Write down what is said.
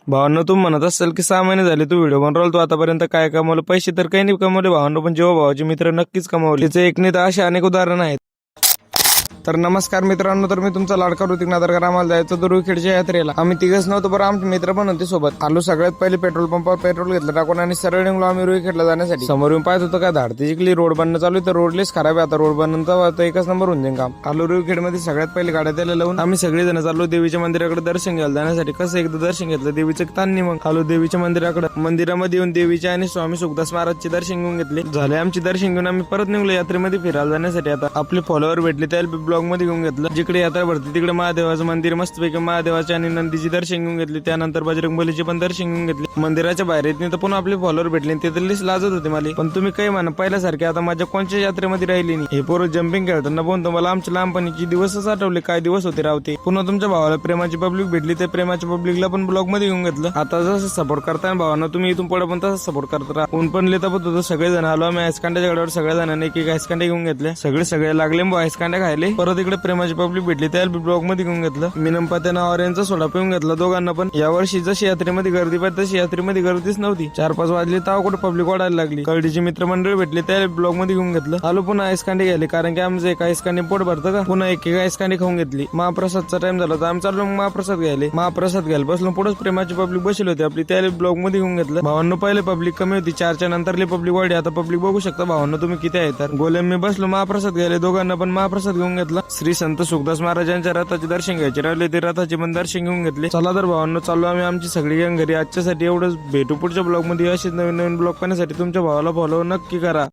भावांनो, तू म्हणत असेल की 6 महिने झाले तू व्हिडिओ बनवला, तू आतापर्यंत काय कमवलं? पैसे तर काही नाही कमवले भावांनो, पण जेव्हा भावाचे मित्र नक्कीच कमवले. त्याचे एक नाही तर असे अनेक उदाहरण आहेत. तर नमस्कार मित्रांनो, तर मी तुमचा लाडका ऋतिक नादरकर. आम्हाला जायचं दुर्वीखेडच्या यात्रेला. आम्ही तिघच नव्हतो, बरं आमचे मित्र पण होते सोबत. आलो सगळ्यात पहिले पेट्रोल पंपावर पेट्रोल घेतलं टाकून आणि सरळ निघलो आम्ही रुईखेडला जाण्यासाठी. समोर येऊन पाहत होतो काय धाडती जिंकली, रोड बनणं चालू आहे, तर रोडलेच खराब आहे. आता रोड बनवता एकच नंबर होऊन जाईल काम. आलो रुईखेड मध्ये सगळ्यात पहिले गाड्या त्याला लावून आम्ही सगळेजण चाललो देवीच्या मंदिराकडे दर्शन घ्यायला जाण्यासाठी. कसं एकदा दर्शन घेतलं देवीचं तान्नी, मग आलो देवीच्या मंदिराकडे. मंदिरामध्ये येऊन देवीचे आणि स्वामी सुखदास महाराजचे दर्शन घेऊन घेतले. झाले आमचे दर्शन घेऊन आम्ही परत निघलो यात्रेमध्ये फिरायला जाण्यासाठी. आता आपले फॉलोअर भेटले त्या ब्लॉग मध्ये घेऊन घेतलं. जिकडे यात्रा भरते तिकडे महादेवाचं मंदिर मस्तपैकी महादेवाचे आणि नंदीची दर्शन घेऊन घेतली. त्यानंतर बजरंगबलीचे पण दर्शन घेऊन घेतले. मंदिराच्या बाहेर येत नाही तर पण आपले फॉलोअर भेटले. ते तर लिस्ट लाजत होते मला. पण तुम्ही काही म्हणा, पहिल्यासारखे आता माझ्या कोणत्या यात्रेमध्ये राहिली नाही. हे पोरं जम्पिंग खेळताना पण तुम्हाला आमच्या लहानपणीची दिवसच आठवले. काय दिवस होते रावते. पुन्हा तुमच्या भावाला प्रेमाची पब्लिक भेटली, त्या प्रेमाच्या पब्लिकला पण ब्लॉग मध्ये घेऊन घेतलं. आता जसं सपोर्ट करताय भावांना तुम्ही इथून पुढे पण तसं सपोर्ट करत राहा. ऊन पण लेतापत होतं. सगळेजण आलो आम्ही आईसकांड्याच्या गडावर. सगळ्या जणांनी एक आईसकांडे घेऊन घेतले. सगळे लागले आईसकांड्या खायले. परत इकडे प्रेमाची पब्लिक भेटली, त्या ब्लॉग मध्ये घेऊन घेतलं. मी नंपात्या नावावर यांचा सोडा पिऊन घेतला दोघांना पण. यावर्षी जशी यात्रेमध्ये गर्दी पाहिजे तशी यात्रेमध्ये गर्दीच नव्हती. 4-5 वाजले तेव्हा कुठे पब्लिक वाढायला लागली. कळडीची मित्रमंडळ भेटले, त्या ब्लॉग मध्ये घेऊन घेतलं. आलो पुन्हा आईसकांडे घ्यायले, कारण की आमचं एक आईसकांडे पोट भरतं का. पुन्हा एक आईसकांडे खाऊन घेतली. महाप्रसादचा टाइम झाला तर आम्ही चाललो महाप्रसाद घ्यायले. महाप्रसाद घ्यायला बसलो, पुढेच प्रेमाची पब्लिक बसली होती आपली, त्या ब्लॉग मध्ये घेऊन घेतलं. भावांनो, पहिले पब्लिक कमी होती, 4च्या नंतरली पब्लिक वाढली. आता पब्लिक बघू शकता भावांनो तुम्ही किती आहे. तर गोले मी बसलो महाप्रसाद घ्यायला, दोघांना पण महाप्रसाद घेऊन घेतला. श्री संत सुखदास महाराजांच्या रथाचे दर्शन घ्यायचे राहिले, ते रथाचे पण दर्शन घेऊन घेतले. चला तर भावांनो, चाललो आम्ही आमची सगळी गँग घरी. आजच्यासाठी एवढंच. भेटू पुढच्या ब्लॉग मध्ये. अशीच नवीन ब्लॉग पाहण्यासाठी तुमच्या भावाला फॉलो नक्की करा.